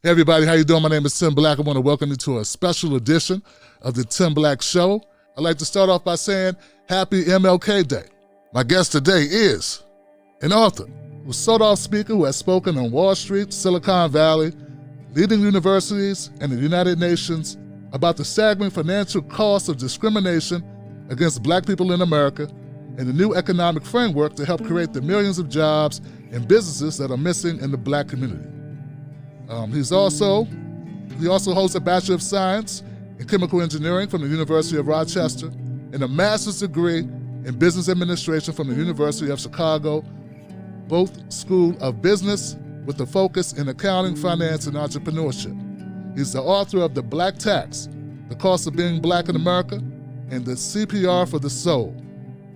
Hey everybody, how you doing? My name is Tim Black. I want to welcome you to a special edition of the Tim Black Show. I'd like to start off by saying happy MLK Day. My guest today is an author, a sought-off speaker who has spoken on Wall Street, Silicon Valley, leading universities, and the United Nations about the staggering financial costs of discrimination against Black people in America and the new economic framework to help create the millions of jobs and businesses that are missing in the Black community. He also holds a Bachelor of Science in Chemical Engineering from the University of Rochester and a Master's degree in Business Administration from the University of Chicago, both School of Business with a focus in accounting, finance, and entrepreneurship. He's the author of The Black Tax, The Cost of Being Black in America, and The CPR for the Soul,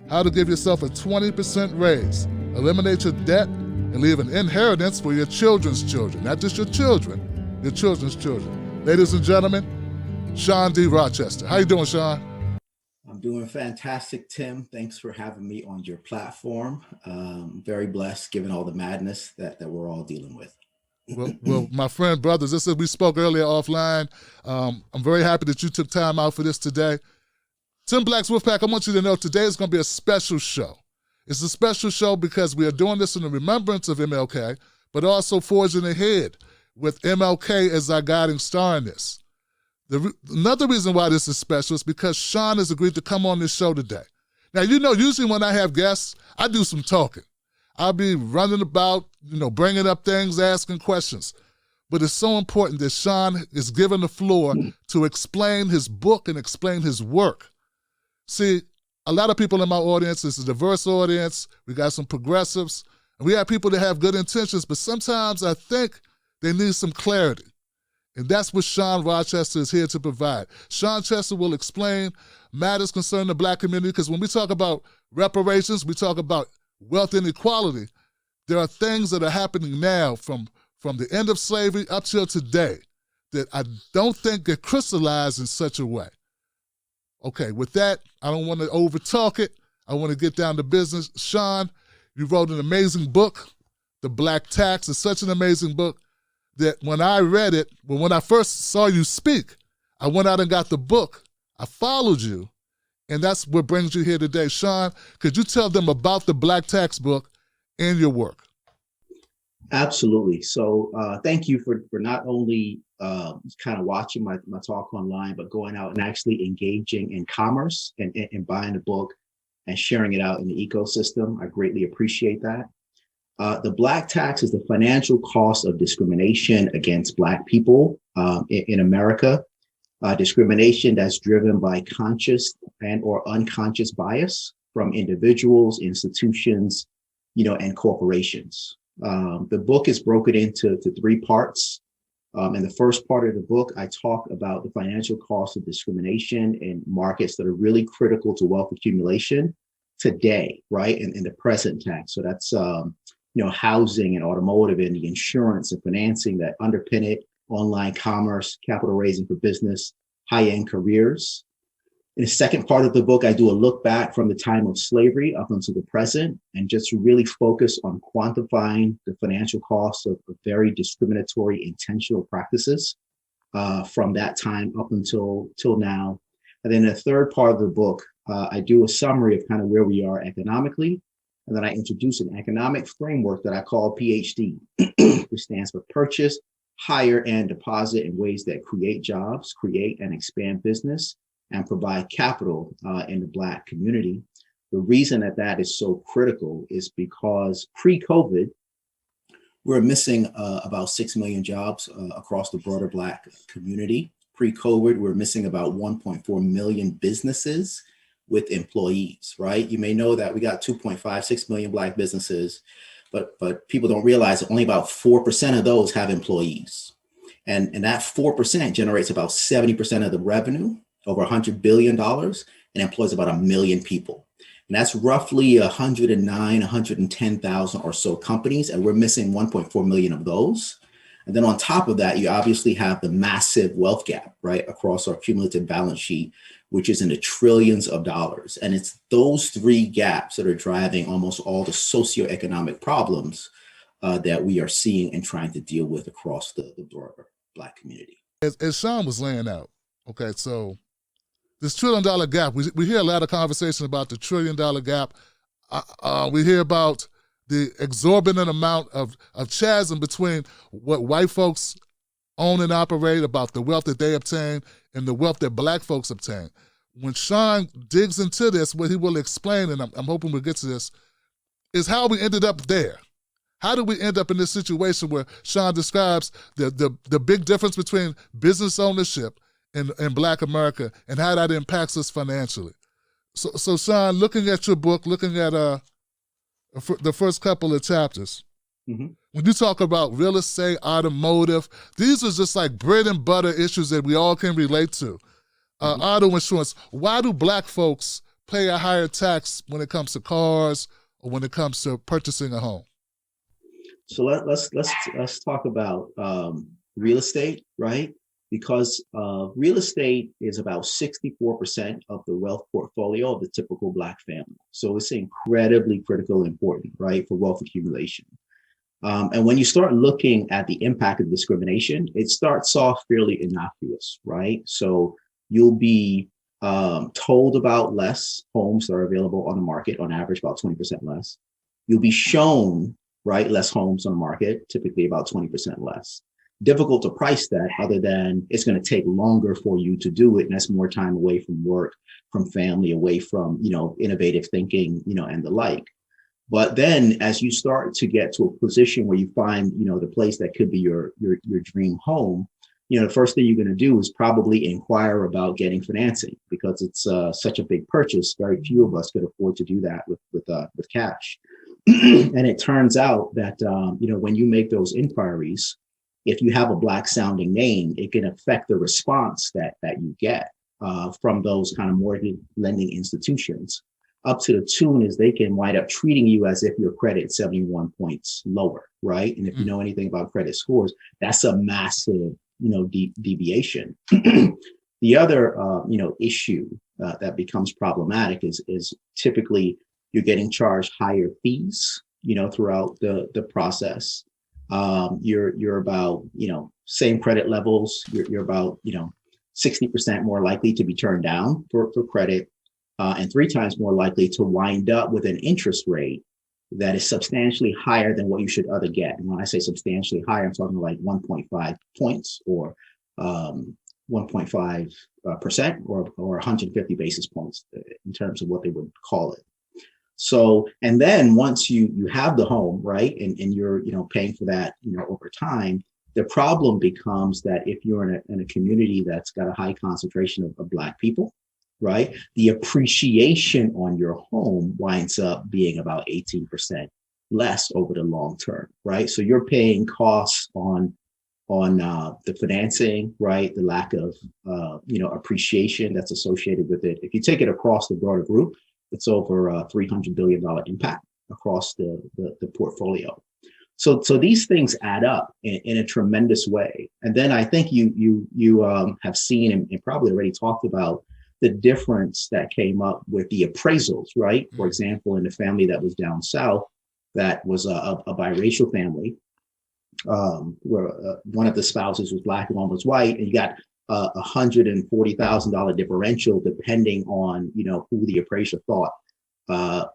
How to Give Yourself a 20% Raise, Eliminate Your Debt, and leave an inheritance for your children's children. Not just your children, your children's children. Ladies and gentlemen, Shawn D. Rochester. How you doing, Shawn? I'm doing fantastic, Tim. Thanks for having me on your platform. Very blessed given all the madness that we're all dealing with. Well, my friend, brothers, this is, we spoke earlier offline. I'm very happy that you took time out for this today. Tim Black's Wolfpack, I want you to know today is going to be a special show. It's a special show because we are doing this in the remembrance of MLK, but also forging ahead with MLK as our guiding star in this. Another reason why this is special is because Shawn has agreed to come on this show today. Now, you know, usually when I have guests, I do some talking. I'll be running about, bringing up things, asking questions. But it's so important that Shawn is given the floor to explain his book and explain his work. See, a lot of people in my audience, it's a diverse audience. We got some progressives, and we have people that have good intentions, but sometimes I think they need some clarity. And that's what Shawn Rochester is here to provide. Shawn Chester will explain matters concerning the Black community, because when we talk about reparations, we talk about wealth inequality. There are things that are happening now from the end of slavery up till today that I don't think get crystallized in such a way. Okay, with that, I don't want to overtalk it. I want to get down to business. Shawn, you wrote an amazing book, The Black Tax. It's such an amazing book that when I read it, when I first saw you speak, I went out and got the book. I followed you, and that's what brings you here today. Shawn, could you tell them about the Black Tax book and your work? Absolutely. So thank you for not only kind of watching my talk online, but going out and actually engaging in commerce and buying the book and sharing it out in the ecosystem. I greatly appreciate that. The Black Tax is the financial cost of discrimination against Black people in America. Discrimination that's driven by conscious and or unconscious bias from individuals, institutions, and corporations. The book is broken into three parts. In the first part of the book, I talk about the financial cost of discrimination in markets that are really critical to wealth accumulation today, right? In the present tax. So that's, housing and automotive and the insurance and financing that underpin it, online commerce, capital raising for business, high-end careers. In the second part of the book, I do a look back from the time of slavery up until the present and just really focus on quantifying the financial costs of very discriminatory intentional practices from that time up until now. And then the third part of the book, I do a summary of kind of where we are economically. And then I introduce an economic framework that I call PhD, which stands for Purchase, Hire, and Deposit in ways that create jobs, create and expand business, and provide capital in the Black community. The reason that is so critical is because pre-COVID, we're missing about 6 million jobs across the broader Black community. Pre-COVID, we're missing about 1.4 million businesses with employees, right? You may know that we got 2.56 million Black businesses, but people don't realize that only about 4% of those have employees. And that 4% generates about 70% of the revenue, over $100 billion, and employs about 1 million people. And that's roughly 110,000 or so companies, and we're missing 1.4 million of those. And then on top of that, you obviously have the massive wealth gap, right, across our cumulative balance sheet, which is in the trillions of dollars. And it's those three gaps that are driving almost all the socioeconomic problems that we are seeing and trying to deal with across the Black community. As Shawn was laying out, okay, so this $1 trillion gap, we hear a lot of conversation about the $1 trillion gap. We hear about the exorbitant amount of chasm between what white folks own and operate, about the wealth that they obtain, and the wealth that Black folks obtain. When Shawn digs into this, what he will explain, and I'm hoping we'll get to this, is how we ended up there. How did we end up in this situation where Shawn describes the big difference between business ownership in Black America and how that impacts us financially? So Shawn, looking at your book, looking at the first couple of chapters, when you talk about real estate, automotive, these are just like bread and butter issues that we all can relate to. Auto insurance, why do Black folks pay a higher tax when it comes to cars or when it comes to purchasing a home? So let's talk about real estate, right? Because real estate is about 64% of the wealth portfolio of the typical Black family. So it's incredibly critical and important, right, for wealth accumulation. And when you start looking at the impact of discrimination, it starts off fairly innocuous, right? So you'll be told about less homes that are available on the market, on average about 20% less. You'll be shown, right, less homes on the market, typically about 20% less. Difficult to price that, other than it's going to take longer for you to do it, and that's more time away from work, from family, away from, innovative thinking, and the like. But then as you start to get to a position where you find, the place that could be your dream home, the first thing you're going to do is probably inquire about getting financing, because it's such a big purchase. Very few of us could afford to do that with cash. And it turns out that, when you make those inquiries, if you have a Black sounding name, it can affect the response that you get from those kind of mortgage lending institutions, up to the tune is they can wind up treating you as if your credit is 71 points lower, right? And if you know anything about credit scores, that's a massive, deviation. The other, issue that becomes problematic is typically you're getting charged higher fees, throughout the process. You're about, same credit levels, you're about, 60% more likely to be turned down for credit, and 3 times more likely to wind up with an interest rate that is substantially higher than what you should other get. And when I say substantially higher, I'm talking like 1.5 points or 1.5% or 150 basis points in terms of what they would call it. So, and then once you have the home, right, and you're, paying for that, over time, the problem becomes that if you're in a community that's got a high concentration of Black people, right, the appreciation on your home winds up being about 18% less over the long term, right? So you're paying costs on the financing, right, the lack of, appreciation that's associated with it. If you take it across the broader group, it's over a $300 billion impact across the portfolio. So these things add up in a tremendous way. And then I think you have seen and probably already talked about the difference that came up with the appraisals, right? For example, in the family that was down south, that was a biracial family, where one of the spouses was Black and one was white, and you got $140,000 differential depending on who the appraiser thought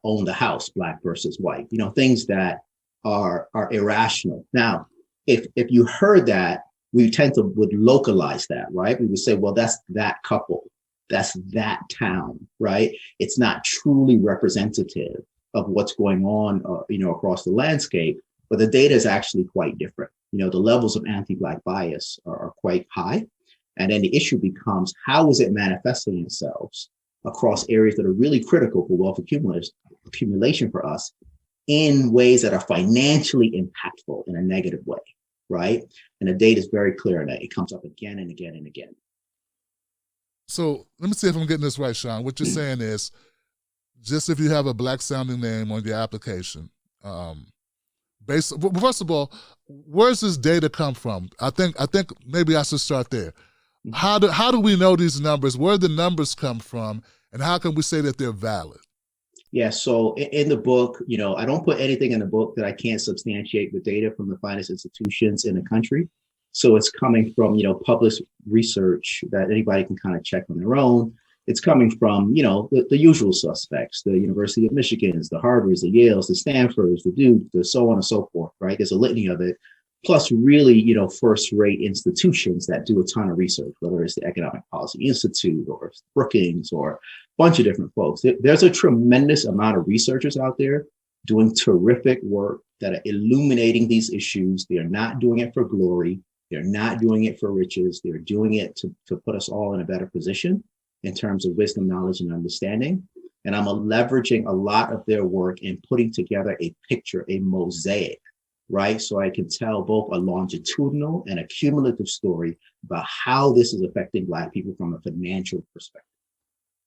owned the house, Black versus white. Things that are irrational. Now, if you heard that, we would localize that, right? We would say, well, that's that couple, that's that town, right? It's not truly representative of what's going on, across the landscape. But the data is actually quite different. The levels of anti-Black bias are quite high. And then the issue becomes, how is it manifesting itself across areas that are really critical for wealth accumulation for us in ways that are financially impactful in a negative way, right? And the data is very clear in that. It comes up again and again and again. So let me see if I'm getting this right, Shawn. What you're saying is, just if you have a Black sounding name on your application, first of all, where's this data come from? I think maybe I should start there. How do we know these numbers? Where do the numbers come from, and how can we say that they're valid? Yeah, so in the book, I don't put anything in the book that I can't substantiate with data from the finest institutions in the country. So it's coming from, published research that anybody can kind of check on their own. It's coming from, the usual suspects, the University of Michigans, the Harvards, the Yales, the Stanfords, the Duke, the so on and so forth, right? There's a litany of it. Plus really, first-rate institutions that do a ton of research, whether it's the Economic Policy Institute or Brookings or a bunch of different folks. There's a tremendous amount of researchers out there doing terrific work that are illuminating these issues. They are not doing it for glory. They're not doing it for riches. They're doing it to put us all in a better position in terms of wisdom, knowledge, and understanding. And I'm leveraging a lot of their work and putting together a picture, a mosaic, right? So I can tell both a longitudinal and a cumulative story about how this is affecting Black people from a financial perspective.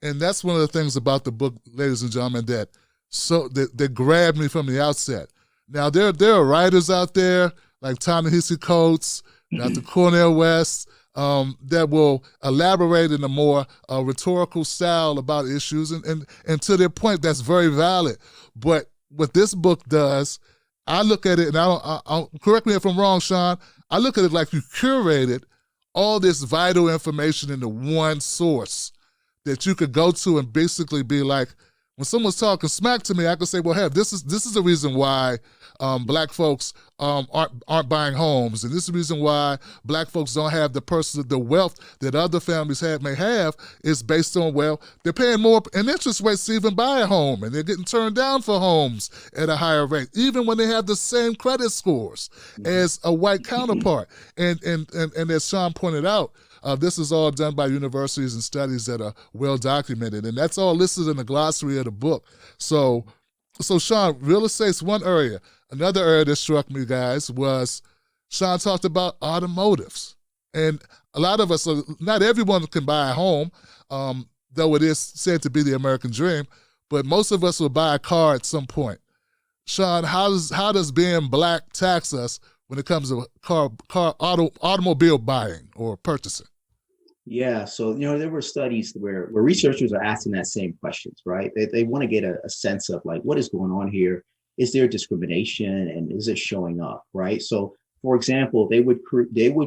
And that's one of the things about the book, ladies and gentlemen, that grabbed me from the outset. Now, there are writers out there like Ta-Nehisi Coates, Dr. Cornel West, that will elaborate in a more rhetorical style about issues, and to their point, that's very valid. But what this book does, I look at it, and I'll correct me if I'm wrong, Shawn, I look at it like you curated all this vital information into one source that you could go to and basically be like, when someone's talking smack to me, I could say, well, hey, this is the reason why Black folks aren't buying homes, and this is the reason why Black folks don't have the wealth that other families may have is based on, well, they're paying more in interest rates to even buy a home, and they're getting turned down for homes at a higher rate, even when they have the same credit scores as a white counterpart. And as Shawn pointed out, this is all done by universities and studies that are well documented, and that's all listed in the glossary of the book. So Shawn, real estate's one area. Another area that struck me, guys, was Shawn talked about automotives. And a lot of us, not everyone can buy a home, though it is said to be the American dream, but most of us will buy a car at some point. Shawn, how does being Black tax us when it comes to automobile buying or purchasing? Yeah, so there were studies where researchers are asking that same questions, right? They want to get a sense of like, what is going on here? Is there discrimination, and is it showing up, right? So, for example, they would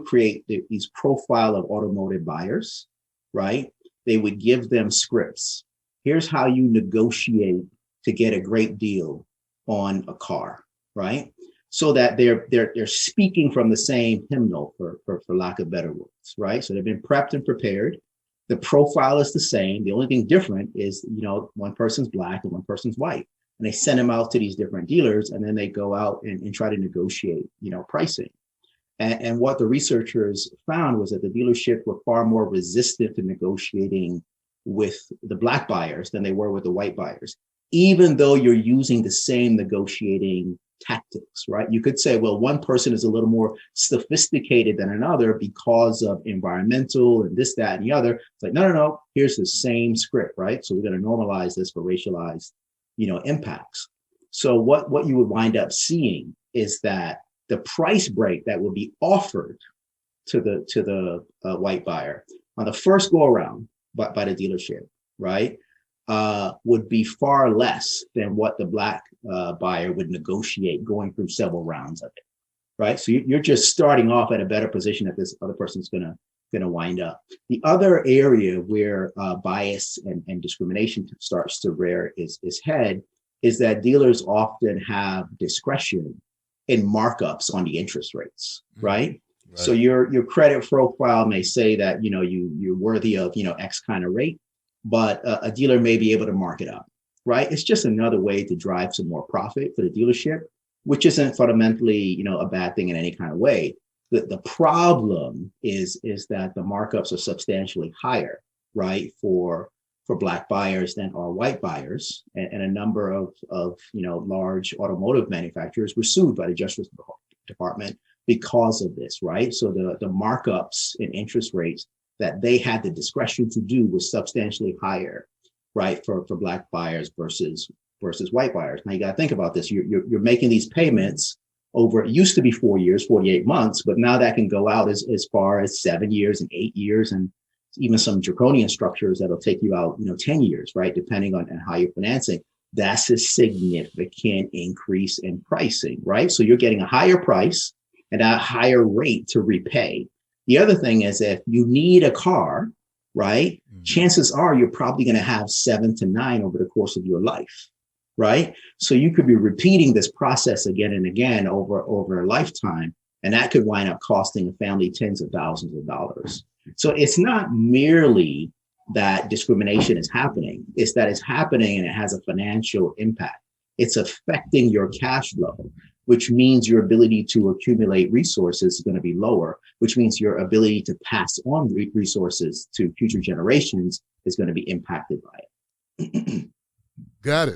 create these profile of automotive buyers, right? They would give them scripts. Here's how you negotiate to get a great deal on a car, right? So that they're speaking from the same hymnal, for lack of better words, right? So they've been prepped and prepared. The profile is the same. The only thing different is, one person's Black and one person's white. And they send them out to these different dealers, and then they go out and try to negotiate, pricing. And what the researchers found was that the dealerships were far more resistant to negotiating with the Black buyers than they were with the white buyers, even though you're using the same negotiating tactics, right? You could say, well, one person is a little more sophisticated than another because of environmental and this, that, and the other. It's like, no, here's the same script, right? So we're going to normalize this for racialized, impacts. So what you would wind up seeing is that the price break that would be offered to the white buyer on the first go around by the dealership, right, would be far less than what the Black buyer would negotiate going through several rounds of it, right? So you're just starting off at a better position that this other person's gonna wind up. The other area where bias and discrimination starts to rear its head is that dealers often have discretion in markups on the interest rates, right? So your credit profile may say that you're worthy of X kind of rate, but a dealer may be able to mark it up, right? It's just another way to drive some more profit for the dealership, which isn't fundamentally, a bad thing in any kind of way. The problem is that the markups are substantially higher, right, for Black buyers than are white buyers, and a number of large automotive manufacturers were sued by the Justice Department because of this, right? So the markups in interest rates that they had the discretion to do was substantially higher, right, for Black buyers versus white buyers. Now you got to think about this. You're making these payments over, it used to be 4 years, 48 months, but now that can go out as far as 7 years and 8 years, and even some draconian structures that'll take you out, 10 years, right, depending on how you're financing. That's a significant increase in pricing, right? So you're getting a higher price, and a higher rate to repay. The other thing is if you need a car, right, chances are you're probably going to have 7 to 9 over the course of your life, right? So you could be repeating this process again and again over a lifetime, and that could wind up costing a family tens of thousands of dollars. So it's not merely that discrimination is happening, it's that it's happening and it has a financial impact. It's affecting your cash flow, which means your ability to accumulate resources is going to be lower, which means your ability to pass on resources to future generations is going to be impacted by it. Got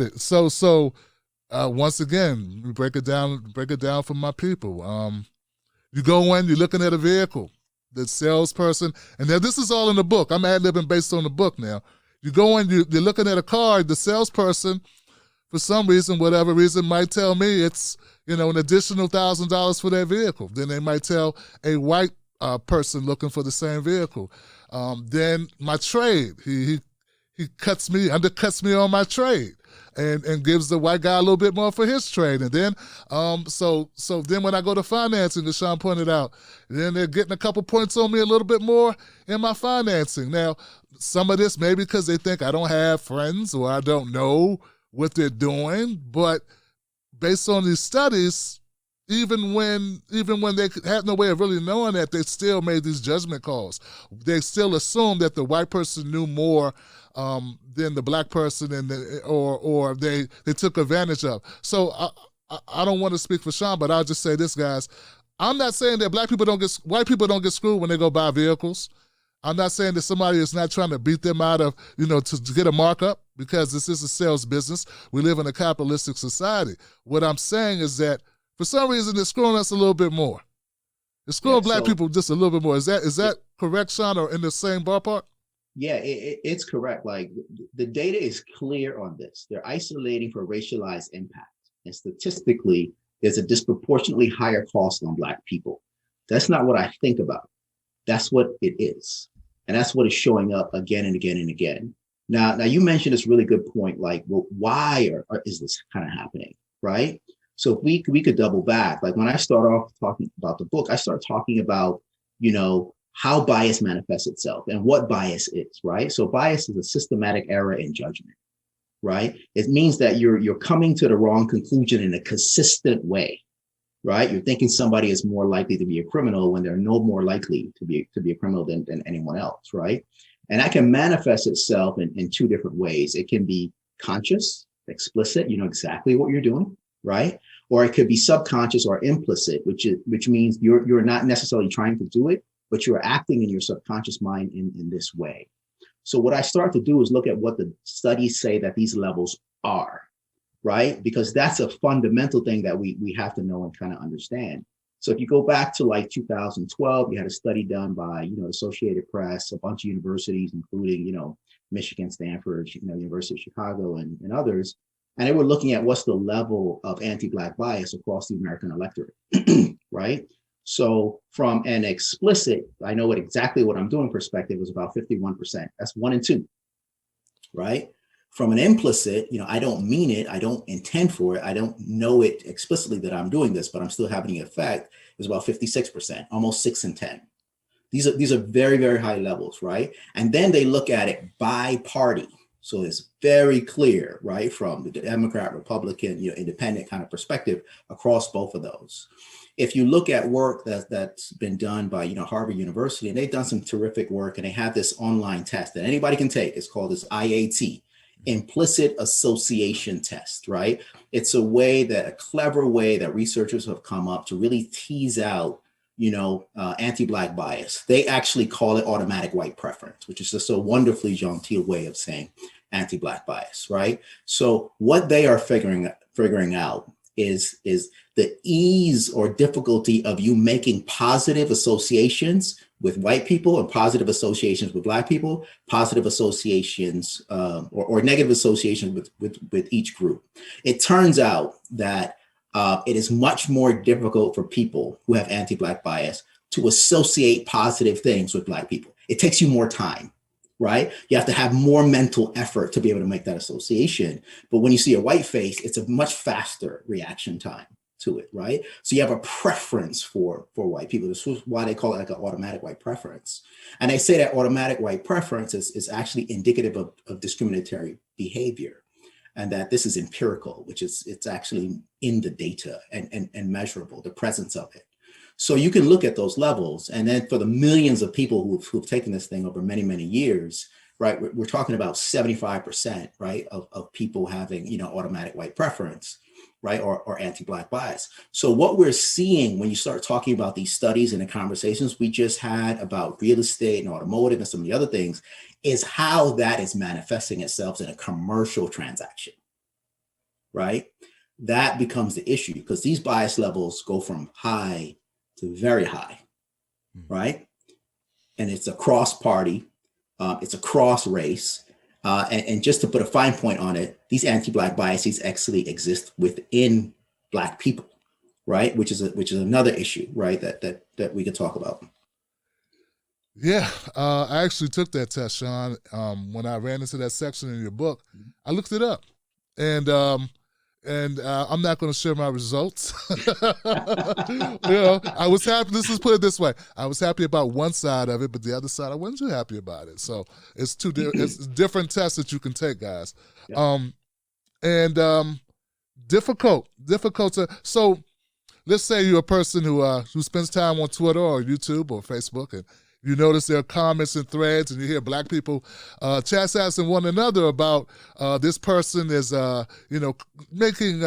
it. So once again, we break it down for my people. You go in, you're looking at a vehicle, the salesperson, and now this is all in the book. I'm ad-libbing based on the book now. You go in, you're looking at a car, the salesperson, for some reason, whatever reason, might tell me it's, an additional $1,000 for their vehicle. Then they might tell a white person looking for the same vehicle. Then my trade, he undercuts me on my trade, and gives the white guy a little bit more for his trade. And then, so then when I go to financing, as Shawn pointed out, then they're getting a couple points on me a little bit more in my financing. Now, some of this maybe because they think I don't have friends or I don't know what they're doing, but based on these studies, even when they had no way of really knowing that, they still made these judgment calls. They still assumed that the white person knew more than the black person, or they took advantage of. So I don't want to speak for Shawn, but I'll just say this, guys. I'm not saying that white people don't get screwed when they go buy vehicles. I'm not saying that somebody is not trying to beat them out of, to get a markup, because this is a sales business. We live in a capitalistic society. What I'm saying is that for some reason, they're screwing us a little bit more. They're screwing black people just a little bit more. Is that correct, Shawn, or in the same ballpark? Yeah, it's correct. Like the data is clear on this. They're isolating for racialized impact. And statistically, there's a disproportionately higher cost on black people. That's not what I think about. That's what it is. And that's what is showing up again and again and again. Now you mentioned this really good point, like, well, why is this kind of happening, right? So if we could double back, like when I start off talking about the book, I start talking about, how bias manifests itself and what bias is, right? So bias is a systematic error in judgment, right? It means that you're coming to the wrong conclusion in a consistent way, right? You're thinking somebody is more likely to be a criminal when they're no more likely to be a criminal than anyone else, right? And that can manifest itself in 2 different ways. It can be conscious, explicit, you know exactly what you're doing, right? Or it could be subconscious or implicit, which means you're not necessarily trying to do it, but you're acting in your subconscious mind in this way. So what I start to do is look at what the studies say that these levels are, right? Because that's a fundamental thing that we have to know and kind of understand. So if you go back to like 2012, you had a study done by, Associated Press, a bunch of universities, including, Michigan, Stanford, University of Chicago, and others. And they were looking at what's the level of anti-Black bias across the American electorate, right? So from an explicit, I know exactly what I'm doing perspective, was about 51%. That's 1 in 2, right? From an implicit, I don't mean it, I don't intend for it, I don't know it explicitly that I'm doing this, but I'm still having an effect, is about 56%, almost 6 in 10. These are very, very high levels, right? And then they look at it by party. So it's very clear, right, from the Democrat, Republican, independent kind of perspective across both of those. If you look at work that's been done by, Harvard University, and they've done some terrific work, and they have this online test that anybody can take. It's called this IAT, Implicit Association Test, right? It's a clever way that researchers have come up to really tease out, anti-Black bias. They actually call it automatic white preference, which is just a wonderfully genteel way of saying anti-Black bias, right? So what they are figuring out is the ease or difficulty of you making positive associations with white people and positive associations with Black people, positive associations or negative associations with each group. It turns out that it is much more difficult for people who have anti-Black bias to associate positive things with Black people. It takes you more time, right? You have to have more mental effort to be able to make that association. But when you see a white face, it's a much faster reaction time to it, right? So you have a preference for white people. This is why they call it like an automatic white preference. And they say that automatic white preference is actually indicative of discriminatory behavior, and that this is empirical, which is it's actually in the data and measurable, the presence of it. So you can look at those levels. And then for the millions of people who've taken this thing over many, many years, right, we're talking about 75%, right, of people having, you know, automatic white preference, right, or anti-Black bias. So what we're seeing when you start talking about these studies and the conversations we just had about real estate and automotive and some of the other things is how that is manifesting itself in a commercial transaction, right? That becomes the issue because these bias levels go from high to very high, right? And it's a cross party, it's a cross race. And just to put a fine point on it, these anti-Black biases actually exist within Black people, right? Which is another issue, right? That we could talk about. Yeah, I actually took that test, Shawn. When I ran into that section in your book, I looked it up, and I'm not going to share my results. I was happy. Let's put it this way: I was happy about one side of it, but the other side I wasn't too happy about it. So it's it's different tests that you can take, guys. Yeah. Difficult to. So let's say you're a person who spends time on Twitter or YouTube or Facebook, and you notice there are comments and threads, and you hear Black people chastising one another about this person is, making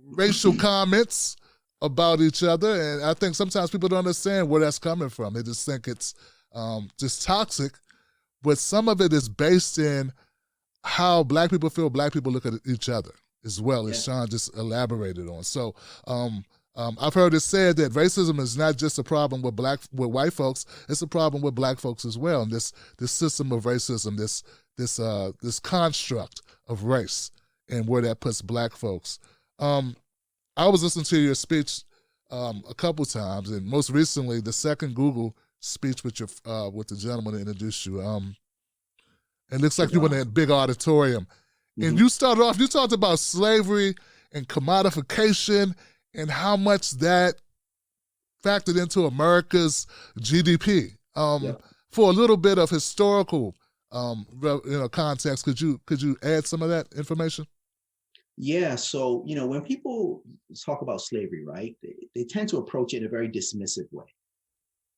racial comments about each other. And I think sometimes people don't understand where that's coming from. They just think it's just toxic. But some of it is based in how Black people feel Black people look at each other as well, as Shawn just elaborated on. So I've heard it said that racism is not just a problem with white folks; it's a problem with Black folks as well. And this system of racism, this construct of race, and where that puts Black folks. I was listening to your speech a couple times, and most recently the second Google speech with the gentleman that introduced you. It looks like you were in a big auditorium, and you started off. You talked about slavery and commodification, and how much that factored into America's GDP. For a little bit of historical, context, could you add some of that information? Yeah. So when people talk about slavery, right, they tend to approach it in a very dismissive way.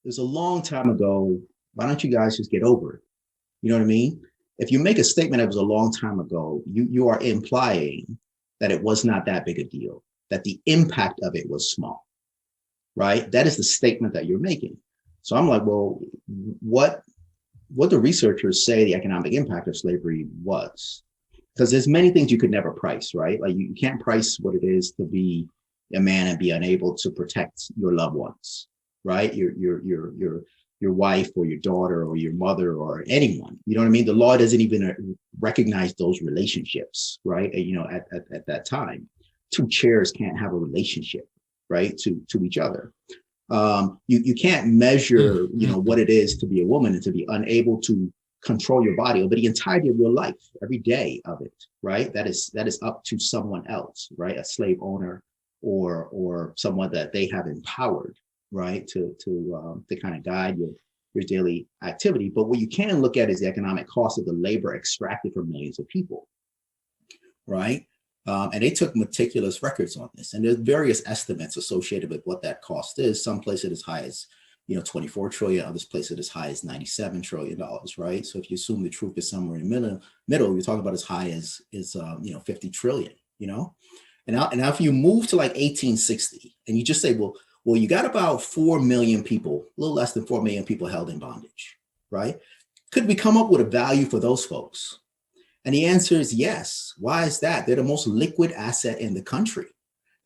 It was a long time ago. Why don't you guys just get over it? You know what I mean? If you make a statement that was a long time ago, you are implying that it was not that big a deal, that the impact of it was small, right? That is the statement that you're making. So I'm like, well, what the researchers say the economic impact of slavery was, because there's many things you could never price, right? Like you can't price what it is to be a man and be unable to protect your loved ones, right? Your wife or your daughter or your mother or anyone, you know what I mean? The law doesn't even recognize those relationships, right? At that time. Two chairs can't have a relationship, right, to each other. You can't measure, what it is to be a woman and to be unable to control your body over the entirety of your life, every day of it, right? That is up to someone else, right? A slave owner or someone that they have empowered, right, to kind of guide your daily activity. But what you can look at is the economic cost of the labor extracted from millions of people, right? And they took meticulous records on this. And there's various estimates associated with what that cost is. Some places as high as, 24 trillion, others places as high as $97 trillion, right? So if you assume the truth is somewhere in the middle, you're talking about as high as 50 trillion, And now if you move to like 1860 and you just say, well, you got about 4 million people, a little less than 4 million people held in bondage, right? Could we come up with a value for those folks? And the answer is yes. Why is that? They're the most liquid asset in the country.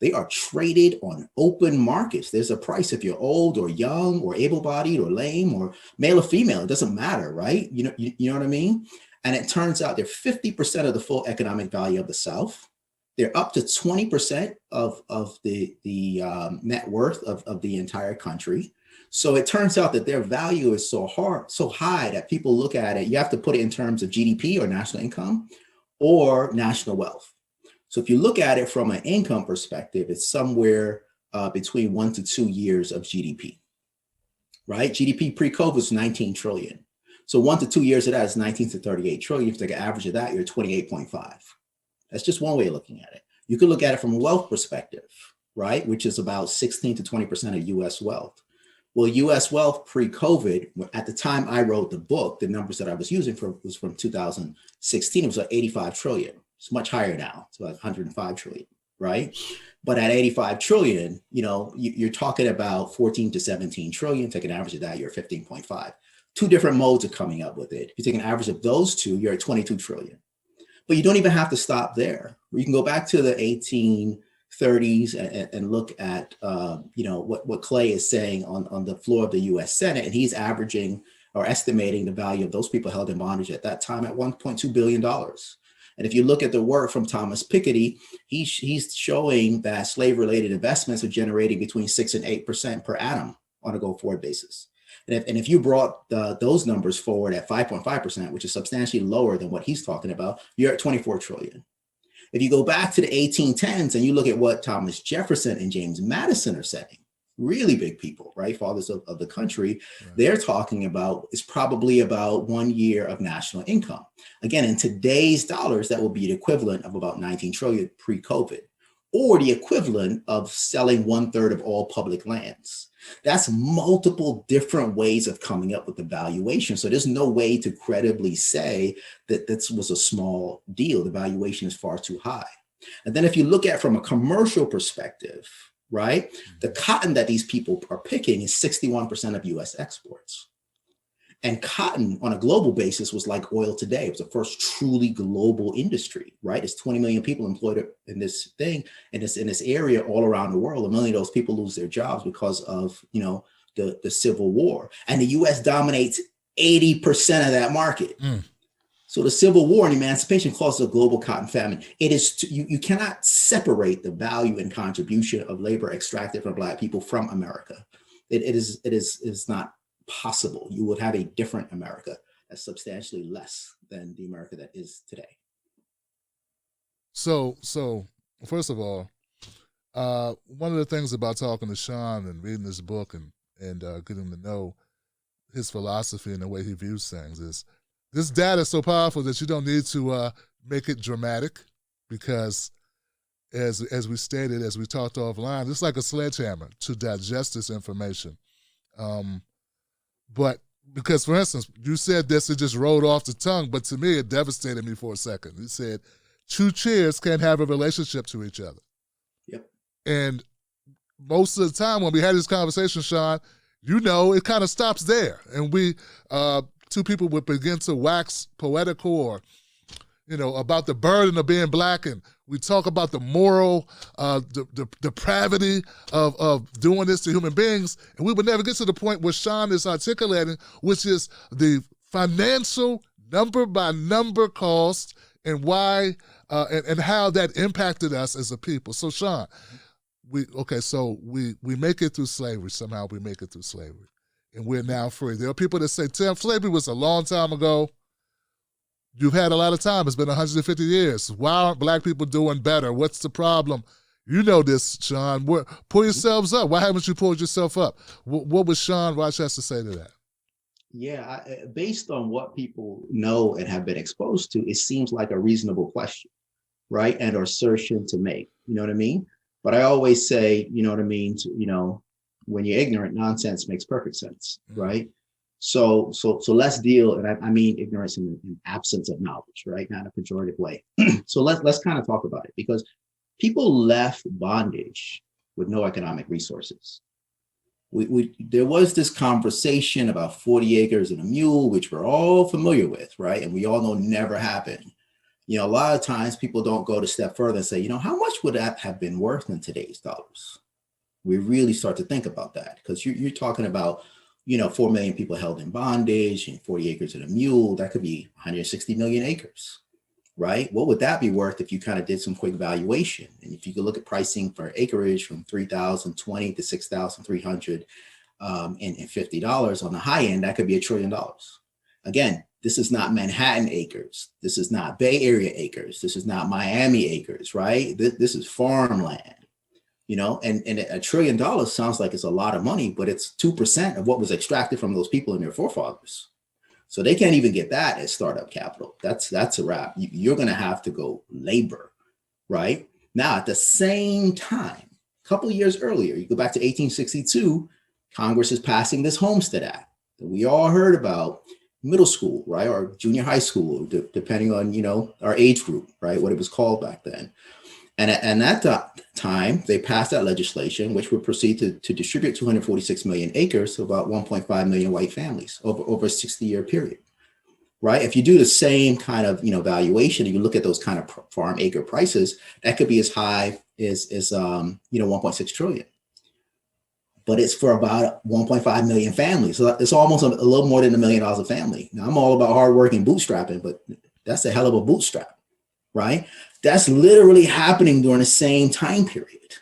They are traded on open markets. There's a price if you're old or young or able-bodied or lame or male or female. It doesn't matter, right? You know what I mean? And it turns out they're 50% of the full economic value of the South. They're up to 20% of the net worth of the entire country. So it turns out that their value is so high that people look at it. You have to put it in terms of GDP or national income or national wealth. So if you look at it from an income perspective, it's somewhere between 1 to 2 years of GDP, right? GDP pre-COVID was 19 trillion. So 1 to 2 years of that is 19 to 38 trillion. If you take an average of that, you're 28.5. That's just one way of looking at it. You could look at it from a wealth perspective, right? Which is about 16 to 20% of US wealth. Well, US wealth pre-COVID, at the time I wrote the book, the numbers that I was using was from 2016, it was like 85 trillion. It's much higher now. It's about 105 trillion, right? But at 85 trillion, you're talking about 14 to 17 trillion. Take an average of that, you're 15.5. Two different modes are coming up with it. If you take an average of those two, you're at 22 trillion. But you don't even have to stop there. You can go back to the 1830s and look at, what Clay is saying on the floor of the U.S. Senate, and he's averaging or estimating the value of those people held in bondage at that time at $1.2 billion. And if you look at the work from Thomas Piketty, he's showing that slave-related investments are generating between 6 and 8% per annum on a go-forward basis. And if you brought those numbers forward at 5.5%, which is substantially lower than what he's talking about, you're at 24 trillion. If you go back to the 1810s and you look at what Thomas Jefferson and James Madison are saying, really big people, right? Fathers of the country, right. They're talking about is probably about 1 year of national income. Again, in today's dollars, that will be the equivalent of about 19 trillion pre-COVID, or the equivalent of selling 1/3 of all public lands. That's multiple different ways of coming up with the valuation. So there's no way to credibly say that this was a small deal. The valuation is far too high. And then if you look at it from a commercial perspective, right, the cotton that these people are picking is 61% of US exports. And cotton on a global basis was like oil today. It was the first truly global industry, right? It's 20 million people employed in this thing, in this area all around the world. 1 million of those people lose their jobs because of, the Civil War. And the US dominates 80% of that market. So the Civil War and Emancipation caused a global cotton famine. It is, you cannot separate the value and contribution of labor extracted from Black people from America. It is not possible. You would have a different America that's substantially less than the America that is today. So first of all, one of the things about talking to Shawn and reading his book and getting to know his philosophy and the way he views things is this data is so powerful that you don't need to make it dramatic, because as we stated, as we talked offline, it's like a sledgehammer to digest this information. But because, for instance, you said this, it just rolled off the tongue, but to me, it devastated me for a second. You said, two chairs can't have a relationship to each other. Yep. And most of the time when we had this conversation, Shawn, it kind of stops there. And we, two people would begin to wax poetical or, about the burden of being Black, and we talk about the moral, the depravity of doing this to human beings, and we would never get to the point where Shawn is articulating, which is the financial number-by-number cost and why and how that impacted us as a people. So Shawn, we make it through slavery. Somehow we make it through slavery, and we're now free. There are people that say, Tim, slavery was a long time ago. You've had a lot of time. It's been 150 years. Why aren't Black people doing better? What's the problem? You know this, Shawn. Pull yourselves up. Why haven't you pulled yourself up? What would Shawn Rochester say to that? Yeah, based on what people know and have been exposed to, it seems like a reasonable question, right? And assertion to make, you know what I mean? But I always say, you know what I mean? When you're ignorant, nonsense makes perfect sense, right? So let's deal, and I mean ignorance in absence of knowledge, right? Not a pejorative way. So let's kind of talk about it, because people left bondage with no economic resources. There was this conversation about 40 acres and a mule, which we're all familiar with, right? And we all know never happened. A lot of times people don't go a step further and say, how much would that have been worth in today's dollars? We really start to think about that, because you're talking about 4 million people held in bondage and 40 acres and a mule. That could be 160 million acres, right? What would that be worth if you kind of did some quick valuation? And if you could look at pricing for acreage from $3,020 to $6,350 on the high end, that could be $1 trillion. Again, this is not Manhattan acres. This is not Bay Area acres. This is not Miami acres, right? This is farmland. you know, and $1 trillion sounds like it's a lot of money, but it's 2% of what was extracted from those people and their forefathers. So they can't even get that as startup capital. That's a wrap. You're going to have to go labor, right? Now, at the same time, a couple of years earlier, you go back to 1862, Congress is passing this Homestead Act that we all heard about, middle school, right? Or junior high school, depending on, you know, our age group, right? What it was called back then. And at that time, they passed that legislation, which would proceed to distribute 246 million acres to about 1.5 million white families over a 60-year period, right? If you do the same kind of, you know, valuation, and you look at those kind of farm acre prices, that could be as high as you know, 1.6 trillion. But it's for about 1.5 million families. So it's almost a little more than $1 million a family. Now, I'm all about hard work and bootstrapping, but that's a hell of a bootstrap, right? That's literally happening during the same time period.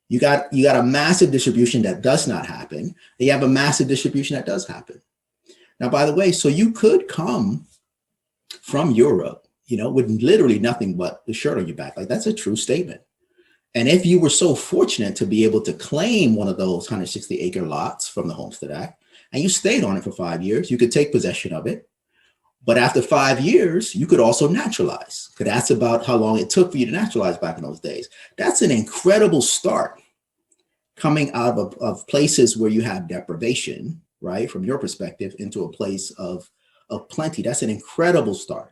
You got a massive distribution that does not happen. You have a massive distribution that does happen. Now, by the way, so you could come from Europe, you know, with literally nothing but the shirt on your back. Like, that's a true statement. And if you were so fortunate to be able to claim one of those 160-acre lots from the Homestead Act, and you stayed on it for 5 years, you could take possession of it. But after 5 years, you could also naturalize, because that's about how long it took for you to naturalize back in those days. That's an incredible start coming out of places where you have deprivation, right, from your perspective, into a place of plenty. That's an incredible start.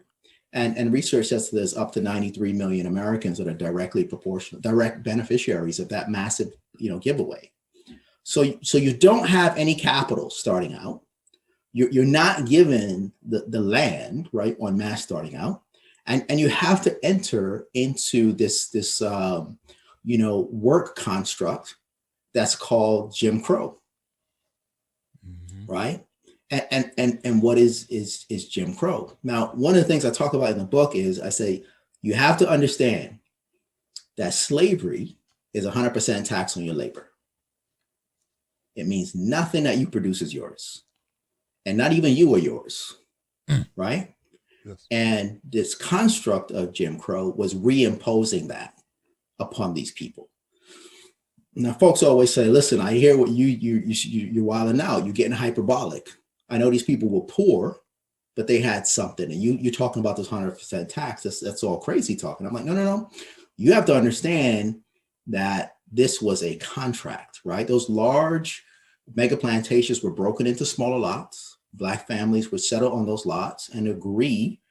And research says there's up to 93 million Americans that are direct beneficiaries of that massive, you know, giveaway. So you don't have any capital starting out. You're not given the land, right, en masse starting out, and you have to enter into this you know, work construct that's called Jim Crow, right? And what is Jim Crow? Now, one of the things I talk about in the book is I say you have to understand that slavery is 100% tax on your labor. It means nothing that you produce is yours. And not even you are yours, right? Yes. And this construct of Jim Crow was reimposing that upon these people. Now, folks always say, "Listen, I hear what you're wilding out. You're getting hyperbolic. I know these people were poor, but they had something, and you're talking about this 100% tax. That's all crazy talking." I'm like, no. You have to understand that this was a contract, right? Those large mega plantations were broken into smaller lots. Black families would settle on those lots and agree,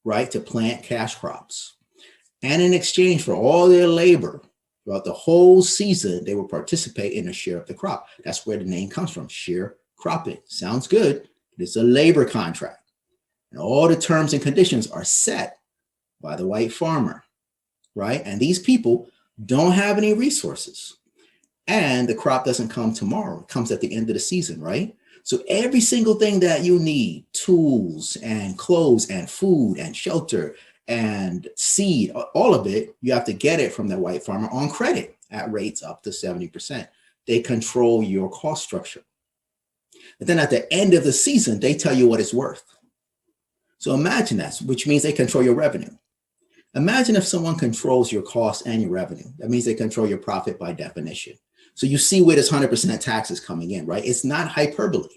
right, to plant cash crops. And in exchange for all their labor throughout the whole season, they would participate in a share of the crop. That's where the name comes from, sharecropping. Sounds good, but it's a labor contract. And all the terms and conditions are set by the white farmer, right? And these people don't have any resources. And the crop doesn't come tomorrow. It comes at the end of the season, right? So every single thing that you need, tools and clothes and food and shelter and seed, all of it, you have to get it from the white farmer on credit at rates up to 70%. They control your cost structure. But then at the end of the season, they tell you what it's worth. So imagine that, which means they control your revenue. Imagine if someone controls your cost and your revenue. That means they control your profit by definition. So you see where this 100% tax is coming in, right? It's not hyperbole,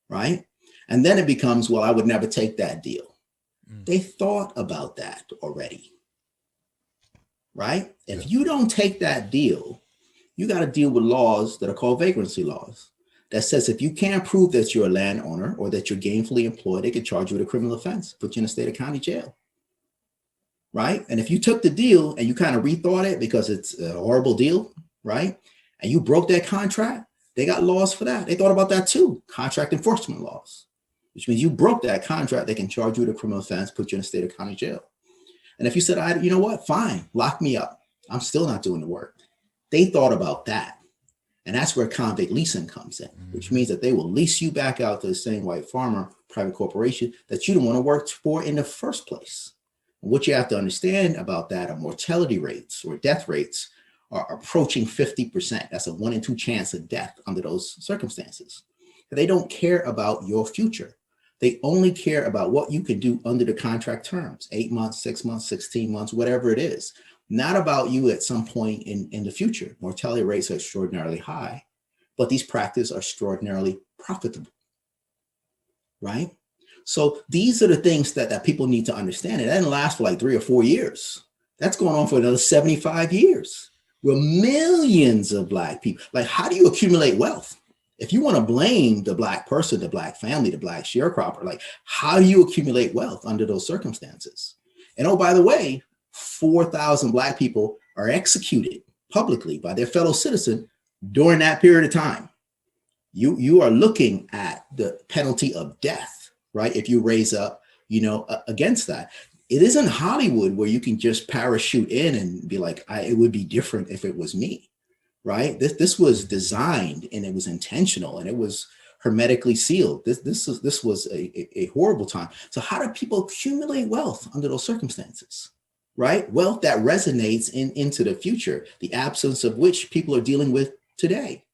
right? And then it becomes, well, I would never take that deal. They thought about that already, right? If you don't take that deal, you got to deal with laws that are called vagrancy laws that says if you can't prove that you're a landowner or that you're gainfully employed, they could charge you with a criminal offense, put you in a state or county jail, right? And if you took the deal and you kind of rethought it because it's a horrible deal, right? And you broke that contract, they got laws for that. They thought about that too, contract enforcement laws, which means you broke that contract, they can charge you with a criminal offense, put you in a state or county jail. And if you said, you know what, fine, lock me up, I'm still not doing the work. They thought about that. And that's where convict leasing comes in, which means that they will lease you back out to the same white farmer, private corporation that you don't want to work for in the first place. And what you have to understand about that are mortality rates or death rates are approaching 50%. That's a 1 in 2 chance of death under those circumstances. They don't care about your future. They only care about what you can do under the contract terms, 8 months, 6 months, 16 months, whatever it is. not about you at some point in the future. Mortality rates are extraordinarily high, but these practices are extraordinarily profitable, right? So these are the things that people need to understand. It doesn't last for like 3 or 4 years. That's going on for another 75 years. We're millions of Black people. Like, how do you accumulate wealth? If you want to blame the Black person, the Black family, the Black sharecropper, like, how do you accumulate wealth under those circumstances? And oh, by the way, 4,000 Black people are executed publicly by their fellow citizen during that period of time. You are looking at the penalty of death, right? If you raise up, against that. It isn't Hollywood where you can just parachute in and be like, it would be different if it was me, right? This was designed and it was intentional and it was hermetically sealed. This was a horrible time. So how do people accumulate wealth under those circumstances, right? Wealth that resonates into the future, the absence of which people are dealing with today.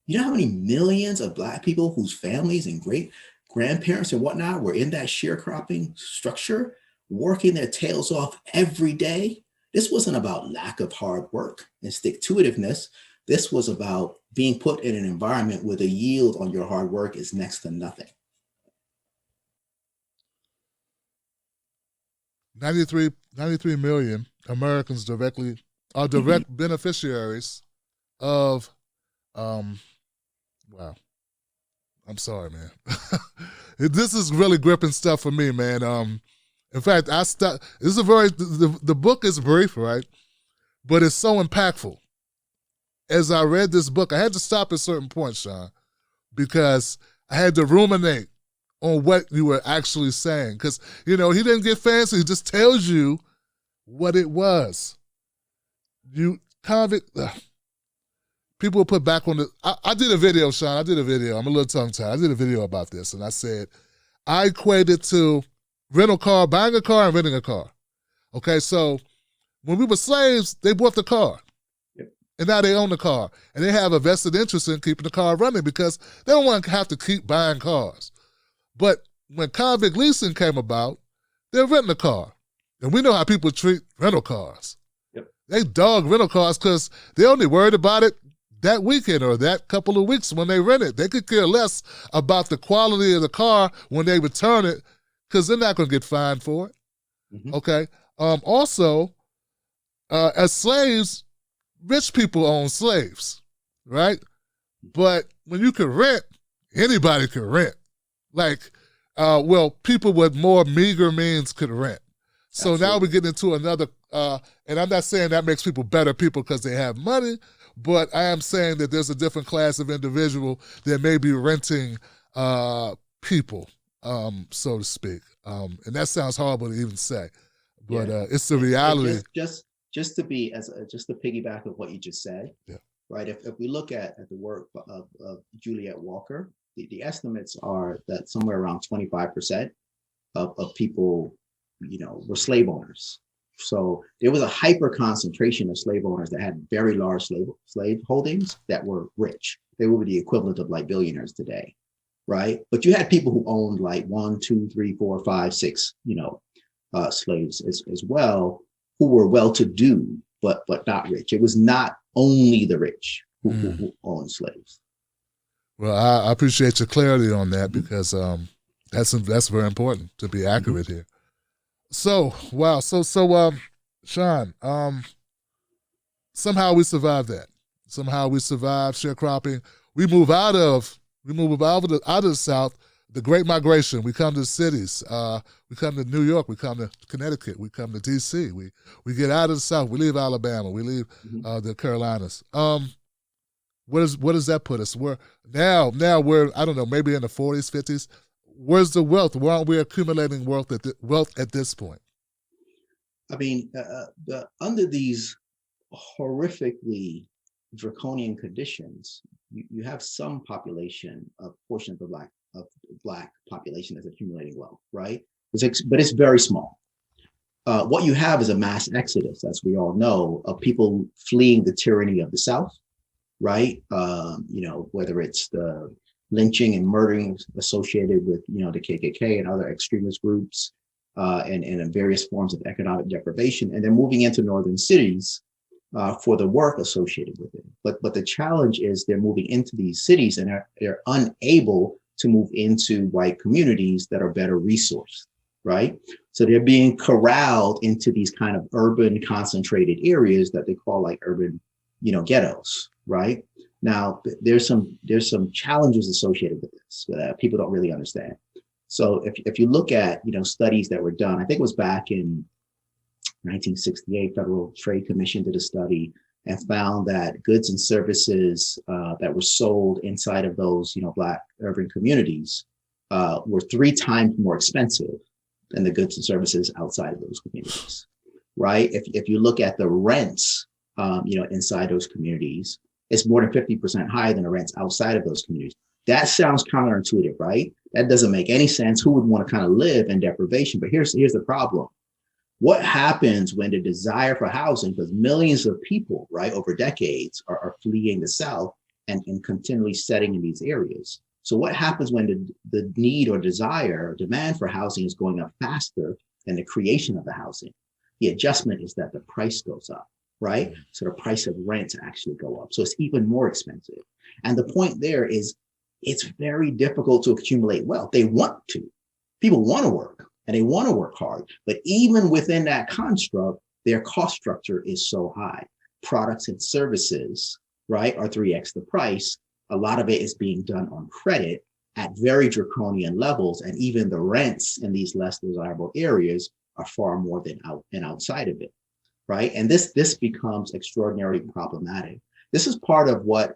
You know how many millions of Black people whose families and great grandparents and whatnot were in that sharecropping structure, working their tails off every day? This wasn't about lack of hard work and stick-to-itiveness. This was about being put in an environment where the yield on your hard work is next to nothing. 93 million Americans are direct beneficiaries of, wow. I'm sorry, man. This is really gripping stuff for me, man. In fact, the book is brief, right? But it's so impactful. As I read this book, I had to stop at certain points, Shawn, because I had to ruminate on what you were actually saying. Because, he didn't get fancy. He just tells you what it was. People will put back on I did a video, Shawn. I'm a little tongue-tied. I did a video about this, and I said, I equated to buying a car and renting a car. Okay, so when we were slaves, they bought the car. Yep. And now they own the car. And they have a vested interest in keeping the car running because they don't want to have to keep buying cars. But when convict leasing came about, they're renting a car. And we know how people treat rental cars. Yep. They dog rental cars because they're only worried about it that weekend or that couple of weeks when they rent it. They could care less about the quality of the car when they return it because they're not going to get fined for it. Mm-hmm. Okay. Also, as slaves, rich people own slaves, right? But when you can rent, anybody can rent. Like, people with more meager means could rent. So Absolutely. Now we get into another, and I'm not saying that makes people better people because they have money, but I am saying that there's a different class of individual that may be renting people, so to speak. And that sounds horrible to even say, but it's the reality. Just to piggyback of what you just said, right? If we look at the work of Juliet Walker, the estimates are that somewhere around 25% of people, were slave owners. So there was a hyper concentration of slave owners that had very large slave holdings that were rich. They were the equivalent of like billionaires today, right? But you had people who owned like 1, 2, 3, 4, 5, 6, slaves as well, who were well-to-do, but not rich. It was not only the rich who owned slaves. Well, I appreciate your clarity on that because that's very important to be accurate here. So, wow. So, Shawn, somehow we survived that. Somehow we survived sharecropping. We move out of the South, the Great Migration. We come to the cities. We come to New York. We come to Connecticut. We come to D.C. We get out of the South. We leave Alabama. We leave the Carolinas. Where does that put us? We're now we're, I don't know, maybe in the 40s, 50s. Where's the wealth? Why aren't we accumulating wealth at this point? I mean, under these horrifically draconian conditions, you have some population, a portion of the black population that's accumulating wealth, right? But it's very small. What you have is a mass exodus, as we all know, of people fleeing the tyranny of the South, right? Whether it's the lynching and murdering associated with, the KKK and other extremist groups, and in various forms of economic deprivation, and they're moving into northern cities for the work associated with it. But the challenge is they're moving into these cities and they're unable to move into white communities that are better resourced, right? So they're being corralled into these kind of urban concentrated areas that they call like urban, ghettos, right? Now, there's some challenges associated with this that people don't really understand. So if you look at, studies that were done, I think it was back in 1968, Federal Trade Commission did a study and found that goods and services that were sold inside of those, Black urban communities were 3 times more expensive than the goods and services outside of those communities, right? If you look at the rents, inside those communities, it's more than 50% higher than the rents outside of those communities. That sounds counterintuitive, right? That doesn't make any sense. Who would want to kind of live in deprivation? But here's the problem. What happens when the desire for housing, because millions of people, right, over decades are fleeing the South and continually setting in these areas. So what happens when the need or desire or demand for housing is going up faster than the creation of the housing? The adjustment is that the price goes up, right? So the price of rents actually go up. So it's even more expensive. And the point there is it's very difficult to accumulate wealth. They want to. People want to work and they want to work hard. But even within that construct, their cost structure is so high. Products and services, right, are 3x the price. A lot of it is being done on credit at very draconian levels. And even the rents in these less desirable areas are far more than outside of it, right? And this becomes extraordinarily problematic. This is part of what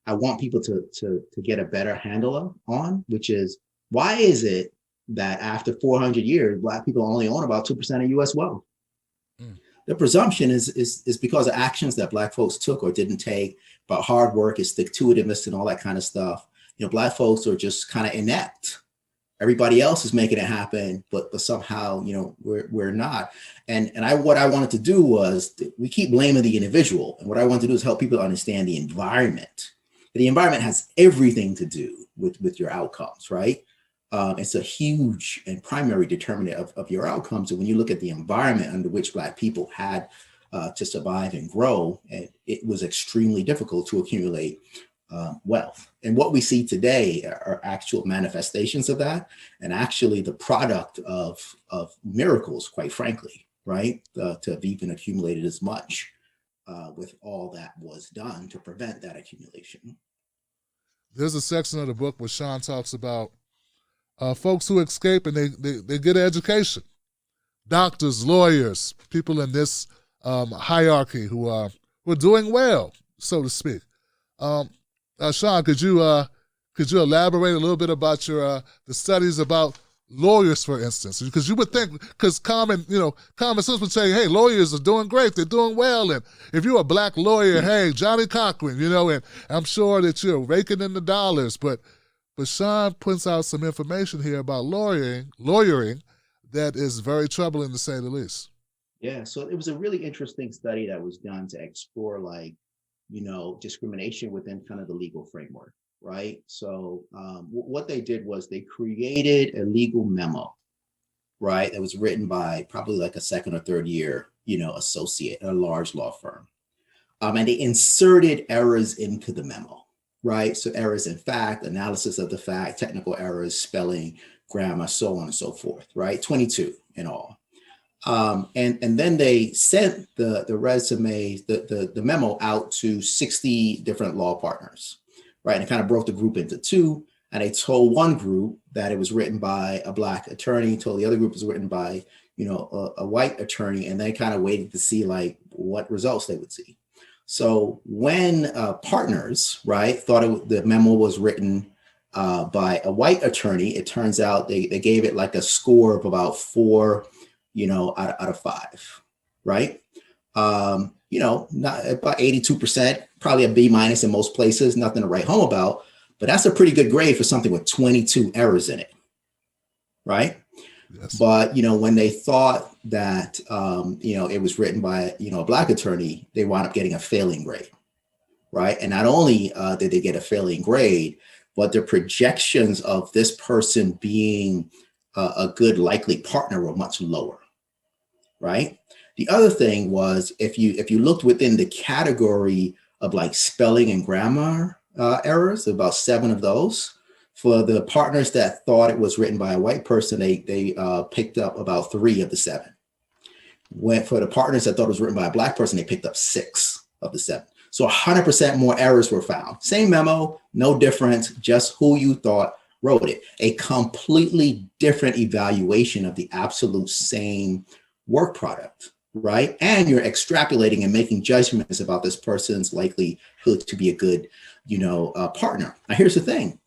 I want people to get a better handle on, which is, why is it that after 400 years, Black people only own about 2% of US wealth? The presumption is because of actions that Black folks took or didn't take, about hard work and stick-to-itiveness and all that kind of stuff. Black folks are just kind of inept. Everybody else is making it happen, but somehow, we're not. And what I wanted to do was, we keep blaming the individual. And what I want to do is help people understand the environment. The environment has everything to do with your outcomes, right? It's a huge and primary determinant of your outcomes. And when you look at the environment under which Black people had to survive and grow, it was extremely difficult to accumulate wealth. And what we see today are actual manifestations of that, and actually the product of miracles, quite frankly, right? To have even accumulated as much with all that was done to prevent that accumulation. There's a section of the book where Shawn talks about folks who escape and they get an education. Doctors, lawyers, people in this hierarchy who are doing well, so to speak. Shawn, could you elaborate a little bit about your the studies about lawyers, for instance? Because you would think, because common sense would say, hey, lawyers are doing great, they're doing well, and if you're a Black lawyer, hey, Johnny Cochran, and I'm sure that you're raking in the dollars, but Shawn puts out some information here about lawyering that is very troubling, to say the least. Yeah, so it was a really interesting study that was done to explore discrimination within kind of the legal framework, right? So what they did was they created a legal memo, right? That was written by probably like a second or third year, associate at a large law firm. And they inserted errors into the memo, right? So errors in fact, analysis of the fact, technical errors, spelling, grammar, so on and so forth, right? 22 in all. And then they sent the resume, the memo out to 60 different law partners, right? And it kind of broke the group into 2. And they told one group that it was written by a Black attorney, told the other group it was written by, a white attorney, and they kind of waited to see like what results they would see. So when partners, right, thought the memo was written by a white attorney, it turns out they gave it like a score of about 4 out of 5, right? Not about 82%, probably a B- in most places, nothing to write home about, but that's a pretty good grade for something with 22 errors in it, right? Yes. But, when they thought that, it was written by, a Black attorney, they wound up getting a failing grade, right? And not only did they get a failing grade, but the projections of this person being a good likely partner were much lower, right? The other thing was if you looked within the category of like spelling and grammar errors, about 7 of those. For the partners that thought it was written by a white person, they picked up about 3 of the 7. For the partners that thought it was written by a black person, they picked up 6 of the 7. So 100% more errors were found. Same memo, no difference, just who you thought wrote it. A completely different evaluation of the absolute same work product, right? And you're extrapolating and making judgments about this person's likelihood to be a good, partner. Now, here's the thing.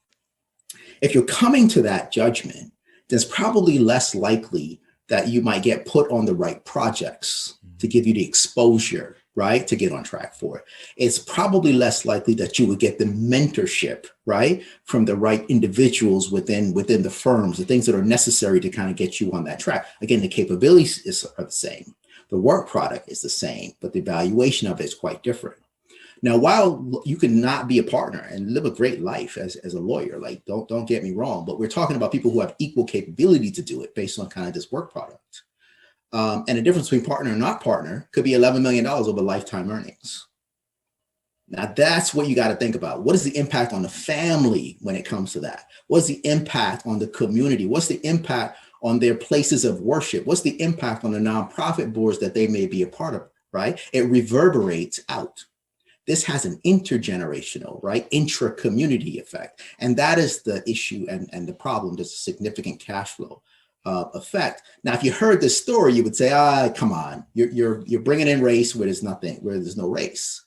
If you're coming to that judgment, then it's probably less likely that you might get put on the right projects to give you the exposure, right, to get on track for it. It's probably less likely that you would get the mentorship, right, from the right individuals within the firms, the things that are necessary to kind of get you on that track. Again, the capabilities are the same. The work product is the same, but the evaluation of it is quite different. Now, while you can not be a partner and live a great life as a lawyer, like don't get me wrong, but we're talking about people who have equal capability to do it based on kind of this work product. And the difference between partner and not partner could be $11 million over lifetime earnings. Now, that's what you got to think about. What is the impact on the family when it comes to that? What's the impact on the community? What's the impact on their places of worship? What's the impact on the nonprofit boards that they may be a part of, right? It reverberates out. This has an intergenerational, right, intra-community effect. And that is the issue and the problem. There's a significant cash flow effect. Now, if you heard this story, you would say, come on, you're bringing in race where there's no race.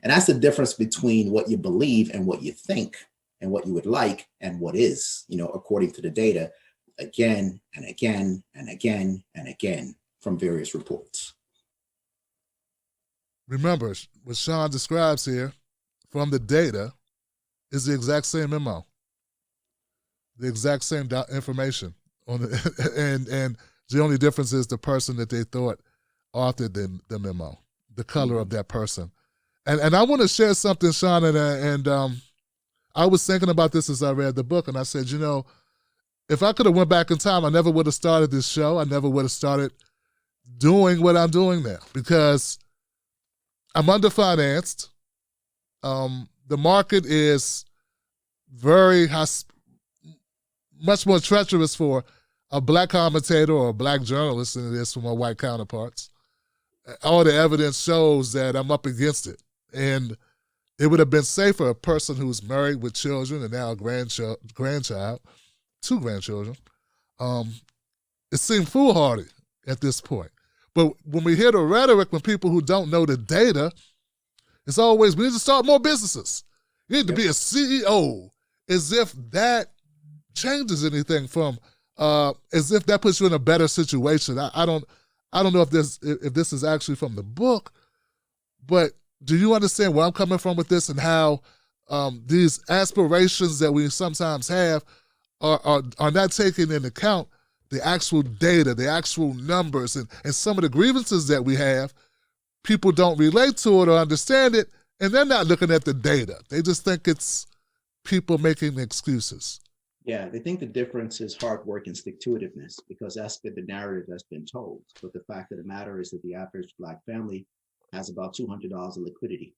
And that's the difference between what you believe and what you think and what you would like and what is, according to the data, again and again and again and again from various reports. Remember, what Shawn describes here from the data is the exact same memo, the exact same information on and the only difference is the person that they thought authored the memo, the color of that person. And I want to share something, Shawn, and I was thinking about this as I read the book, and I said, if I could have went back in time, I never would have started this show. I never would have started doing what I'm doing now because I'm underfinanced. The market is much more treacherous for a black commentator or a black journalist than it is for my white counterparts. All the evidence shows that I'm up against it. And it would have been safer a person who's married with children and now a grandchild, 2 grandchildren. It seemed foolhardy at this point. But when we hear the rhetoric from people who don't know the data, it's always, we need to start more businesses. You need to be a CEO, as if that changes anything from, as if that puts you in a better situation. I don't know if this is actually from the book, but do you understand where I'm coming from with this and how these aspirations that we sometimes have are not taking into account the actual data, the actual numbers, and some of the grievances that we have, people don't relate to it or understand it, and they're not looking at the data. They just think it's people making excuses. Yeah, they think the difference is hard work and stick-to-itiveness because that's been the narrative that's been told. But the fact of the matter is that the average Black family has about $200 of liquidity.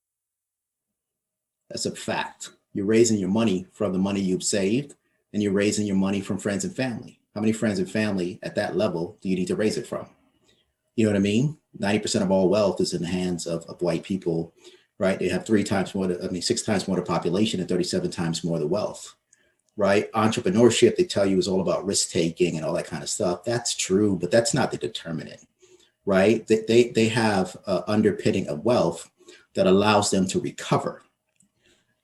That's a fact. You're raising your money from the money you've saved, and you're raising your money from friends and family. How many friends and family at that level do you need to raise it from? You know what I mean? 90% of all wealth is in the hands of white people, right? They have 6 times more the population and 37 times more the wealth, right? Entrepreneurship, they tell you, is all about risk taking and all that kind of stuff. That's true, but that's not the determinant, right? They have underpinning of wealth that allows them to recover.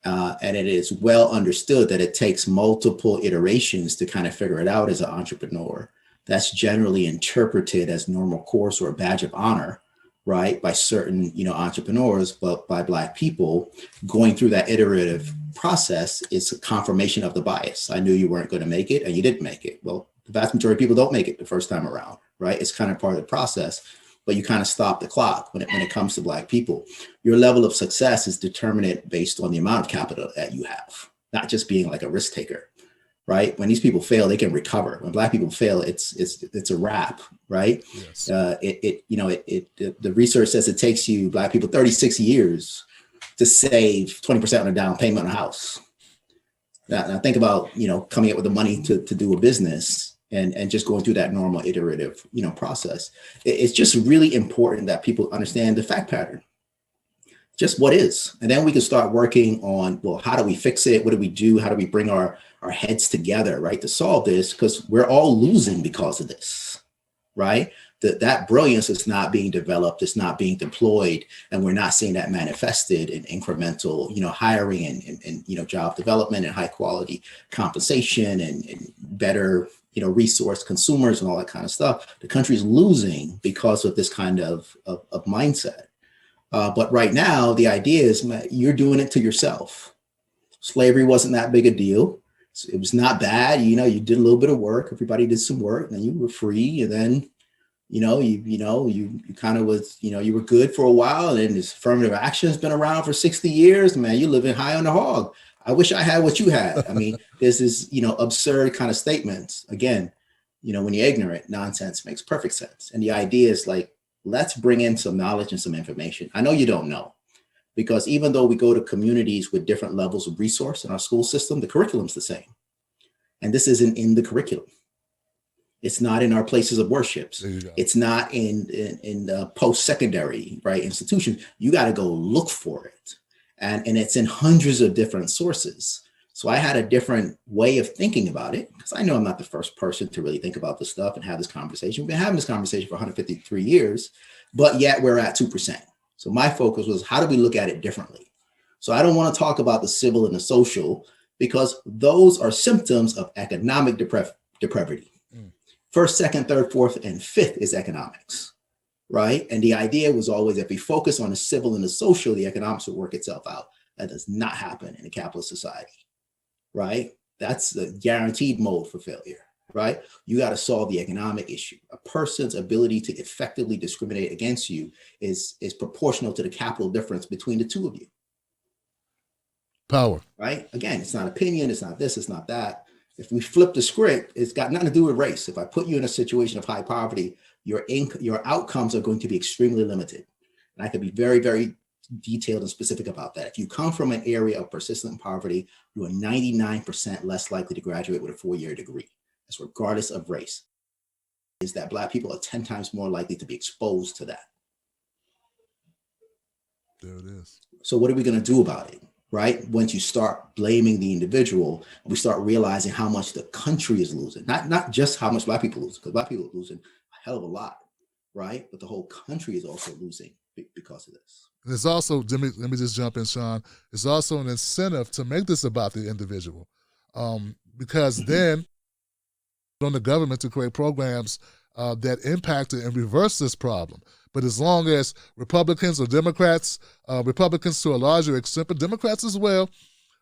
And it is well understood that it takes multiple iterations to kind of figure it out as an entrepreneur. That's generally interpreted as normal course or a badge of honor, right, by certain, entrepreneurs, but by Black people going through that iterative process is a confirmation of the bias. I knew you weren't going to make it and you didn't make it. Well, the vast majority of people don't make it the first time around, right? It's kind of part of the process, but you kind of stop the clock when it comes to Black people. Your level of success is determined based on the amount of capital that you have, not just being like a risk taker, right? When these people fail, they can recover. When Black people fail, it's a wrap, right? Yes. The research says it takes you, Black people, 36 years to save 20% on a down payment on a house. Now think about, coming up with the money to do a business and just going through that normal iterative, process. It's just really important that people understand the fact pattern, just what is. And then we can start working on, well, how do we fix it? What do we do? How do we bring our heads together, right, to solve this? Because we're all losing because of this, right? That brilliance is not being developed, it's not being deployed, and we're not seeing that manifested in incremental, hiring and job development and high quality compensation and better, resource consumers and all that kind of stuff. The country's losing because of this kind of mindset. But right now, the idea is you're doing it to yourself. Slavery wasn't that big a deal. It was not bad. You did a little bit of work. Everybody did some work, and then you were free. And then, you kind of was, you were good for a while. And then this affirmative action has been around for 60 years. Man, you're living high on the hog. I wish I had what you had. I mean, there's this, absurd kind of statements. Again, when you're ignorant, nonsense makes perfect sense. And the idea is like, let's bring in some knowledge and some information. I know you don't know, because even though we go to communities with different levels of resource in our school system, the curriculum's the same. And this isn't in the curriculum. It's not in our places of worships. It's not in the post-secondary, right, institutions. You got to go look for it. And it's in hundreds of different sources. So I had a different way of thinking about it, because I know I'm not the first person to really think about this stuff and have this conversation. We've been having this conversation for 153 years, but yet we're at 2%. So my focus was, how do we look at it differently? So I don't want to talk about the civil and the social, because those are symptoms of economic depravity. First, second, third, fourth, and fifth is economics, right? And the idea was always, if we focus on the civil and the social, the economics will work itself out. That does not happen in a capitalist society, right? That's the guaranteed mode for failure, right? You got to solve the economic issue. A person's ability to effectively discriminate against you is proportional to the capital difference between the two of you. Power. Right? Again, it's not opinion, it's not this, it's not that. If we flip the script, it's got nothing to do with race. If I put you in a situation of high poverty, your outcomes are going to be extremely limited. And I can be very, very detailed and specific about that. If you come from an area of persistent poverty, you are 99% less likely to graduate with a 4-year degree. That's regardless of race. Is that Black people are 10 times more likely to be exposed to that. There it is. So what are we going to do about it? Right? Once you start blaming the individual, we start realizing how much the country is losing. Not just how much Black people lose, because Black people are losing a hell of a lot, right? But the whole country is also losing because of this. There's also, let me just jump in, Shawn. It's also an incentive to make this about the individual, because then on the government to create programs that impact and reverse this problem. But as long as Republicans or Democrats, Republicans to a larger extent, but Democrats as well,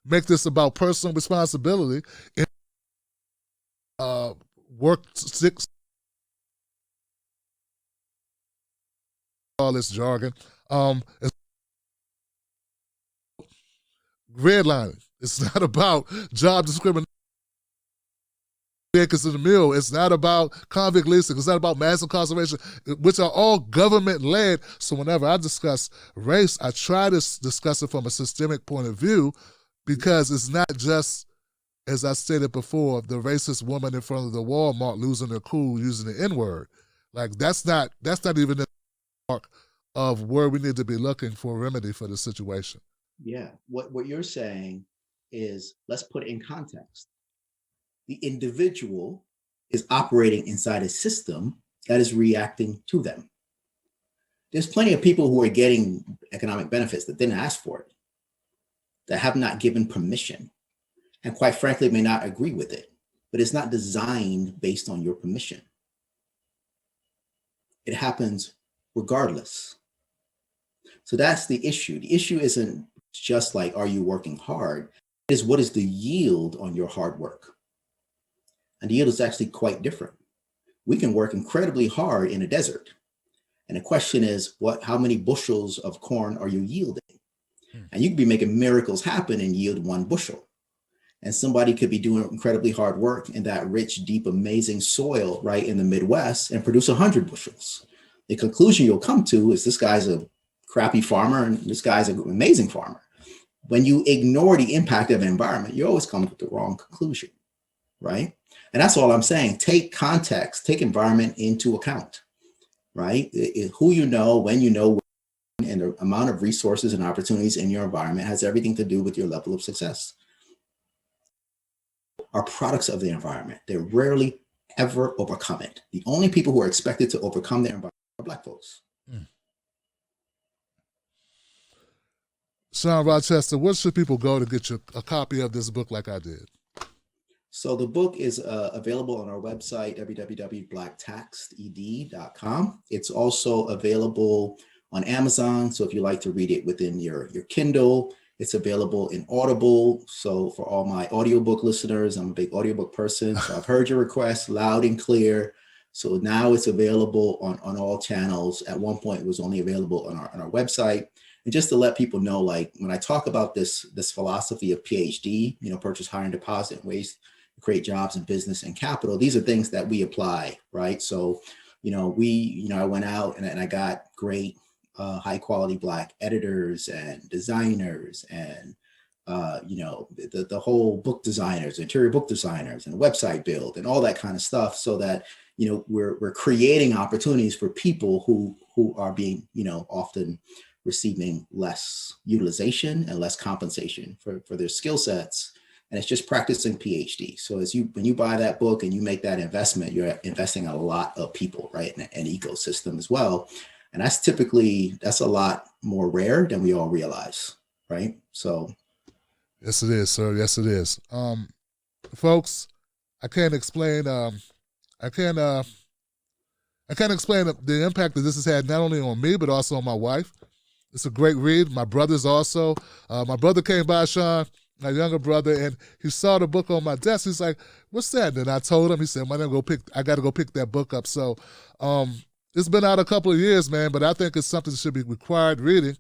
make this about personal responsibility, work six, all this jargon, redlining. It's not about job discrimination. Acres in the mill. It's not about convict leasing. It's not about mass incarceration, which are all government-led. So whenever I discuss race, I try to discuss it from a systemic point of view, because it's not just, as I stated before, the racist woman in front of the Walmart losing her cool using the N-word. Like that's not even the mark of where we need to be looking for a remedy for the situation. Yeah, what you're saying is, let's put it in context. The individual is operating inside a system that is reacting to them. There's plenty of people who are getting economic benefits that didn't ask for it, that have not given permission, and quite frankly may not agree with it, but it's not designed based on your permission. It happens regardless. So that's the issue. The issue isn't just like, are you working hard? It is, what is the yield on your hard work? And the yield is actually quite different. We can work incredibly hard in a desert. And the question is, how many bushels of corn are you yielding? And you could be making miracles happen and yield 1 bushel. And somebody could be doing incredibly hard work in that rich, deep, amazing soil, right, in the Midwest and produce 100 bushels. The conclusion you'll come to is this guy's a crappy farmer and this guy's an amazing farmer. When you ignore the impact of the environment, you always come to the wrong conclusion, right? And that's all I'm saying. Take context, take environment into account, right? Who you know, when you know, and the amount of resources and opportunities in your environment has everything to do with your level of success. Are products of the environment. They rarely ever overcome it. The only people who are expected to overcome their environment are Black folks. Shawn Rochester, where should people go to get a copy of this book like I did? So the book is available on our website, www.blacktaxed.com. It's also available on Amazon. So if you like to read it within your Kindle, it's available in Audible. So for all my audiobook listeners, I'm a big audiobook person. So I've heard your request loud and clear. So now it's available on all channels. At one point, it was only available on our website. And just to let people know, like when I talk about this philosophy of PhD, purchase, hire, and deposit, ways to create jobs and business and capital, these are things that we apply, right? So, I went out and I got great high quality Black editors and designers and, the whole book designers, interior book designers and website build and all that kind of stuff so that, we're creating opportunities for people who are being, often receiving less utilization and less compensation for their skill sets. And it's just practicing PhD. So when you buy that book and you make that investment, you're investing in a lot of people, right? And an ecosystem as well. And that's a lot more rare than we all realize, right? So. Yes, it is, sir. Yes, it is. Folks, I can't explain the impact that this has had not only on me, but also on my wife. It's a great read. My brother's also. My brother came by, Shawn, my younger brother, and he saw the book on my desk. He's like, "What's that?" And I told him. He said, I got to go pick that book up." So it's been out a couple of years, man, but I think it's something that should be required reading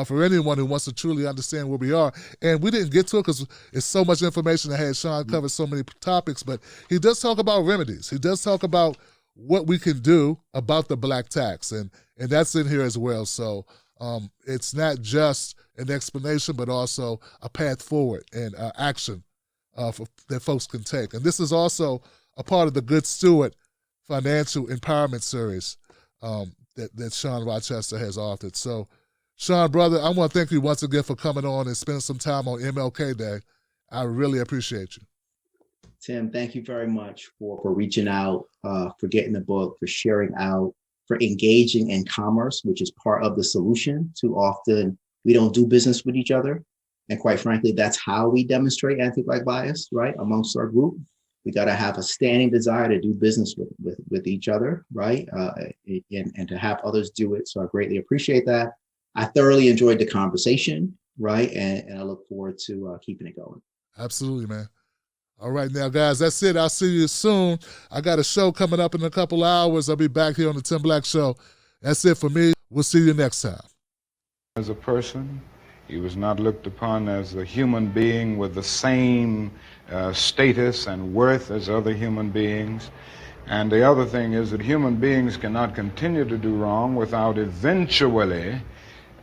for anyone who wants to truly understand where we are. And we didn't get to it because it's so much information ahead. Shawn covered so many topics, but he does talk about remedies. He does talk about what we can do about the Black tax, and that's in here as well. So it's not just an explanation, but also a path forward and action that folks can take. And this is also a part of the Good Steward Financial Empowerment Series that Shawn Rochester has authored. So, Shawn, brother, I want to thank you once again for coming on and spending some time on MLK Day. I really appreciate you. Tim, thank you very much for reaching out, for getting the book, for sharing out, for engaging in commerce, which is part of the solution. Too often, we don't do business with each other. And quite frankly, that's how we demonstrate anti-Black bias, right, amongst our group. We got to have a standing desire to do business with each other, right, and to have others do it. So I greatly appreciate that. I thoroughly enjoyed the conversation, right, and I look forward to keeping it going. Absolutely, man. All right, now, guys, that's it. I'll see you soon. I got a show coming up in a couple hours. I'll be back here on the Tim Black Show. That's it for me. We'll see you next time. As a person, he was not looked upon as a human being with the same status and worth as other human beings. And the other thing is that human beings cannot continue to do wrong without eventually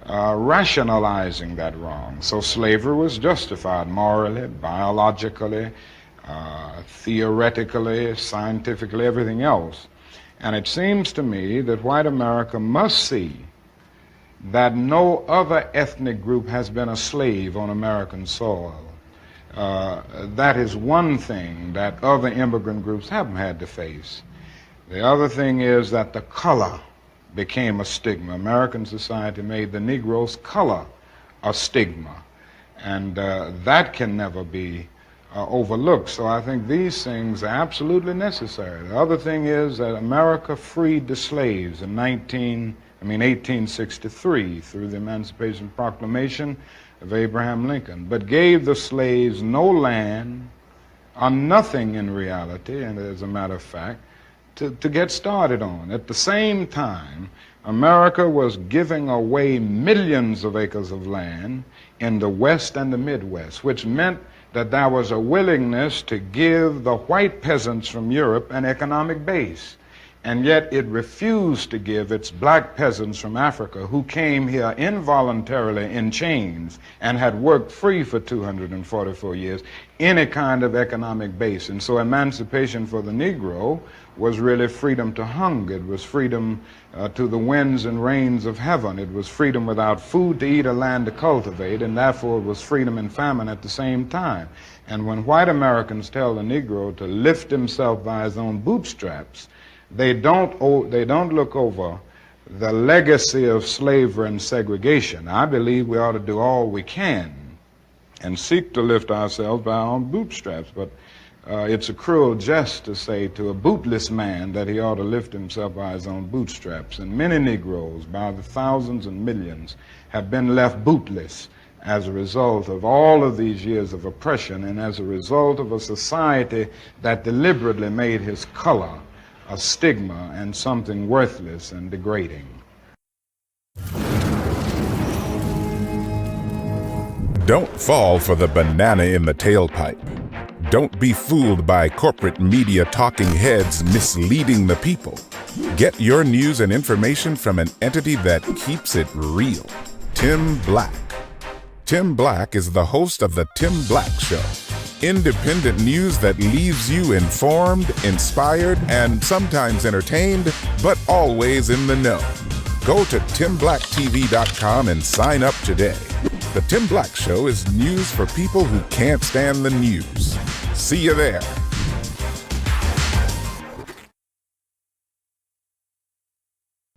rationalizing that wrong. So slavery was justified morally, biologically, theoretically, scientifically, everything else. And it seems to me that white America must see that no other ethnic group has been a slave on American soil. That is one thing that other immigrant groups haven't had to face. The other thing is that the color became a stigma. American society made the Negro's color a stigma, and that can never be overlooked. So I think these things are absolutely necessary. The other thing is that America freed the slaves in 1863 through the Emancipation Proclamation of Abraham Lincoln, but gave the slaves no land or nothing in reality, and as a matter of fact, to get started on. At the same time, America was giving away millions of acres of land in the West and the Midwest, which meant that there was a willingness to give the white peasants from Europe an economic base. And yet it refused to give its black peasants from Africa, who came here involuntarily in chains and had worked free for 244 years, any kind of economic base. And so emancipation for the Negro was really freedom to hunger. It was freedom to the winds and rains of heaven. It was freedom without food to eat or land to cultivate, and therefore it was freedom and famine at the same time. And when white Americans tell the Negro to lift himself by his own bootstraps, they don't look over the legacy of slavery and segregation. I believe we ought to do all we can and seek to lift ourselves by our own bootstraps, but it's a cruel jest to say to a bootless man that he ought to lift himself by his own bootstraps. And many Negroes, by the thousands and millions, have been left bootless as a result of all of these years of oppression and as a result of a society that deliberately made his color a stigma and something worthless and degrading. Don't fall for the banana in the tailpipe. Don't be fooled by corporate media talking heads misleading the people. Get your news and information from an entity that keeps it real. Tim Black. Tim Black is the host of The Tim Black Show. Independent news that leaves you informed, inspired, and sometimes entertained, but always in the know. Go to timblacktv.com and sign up today. The Tim Black Show is news for people who can't stand the news. See you there.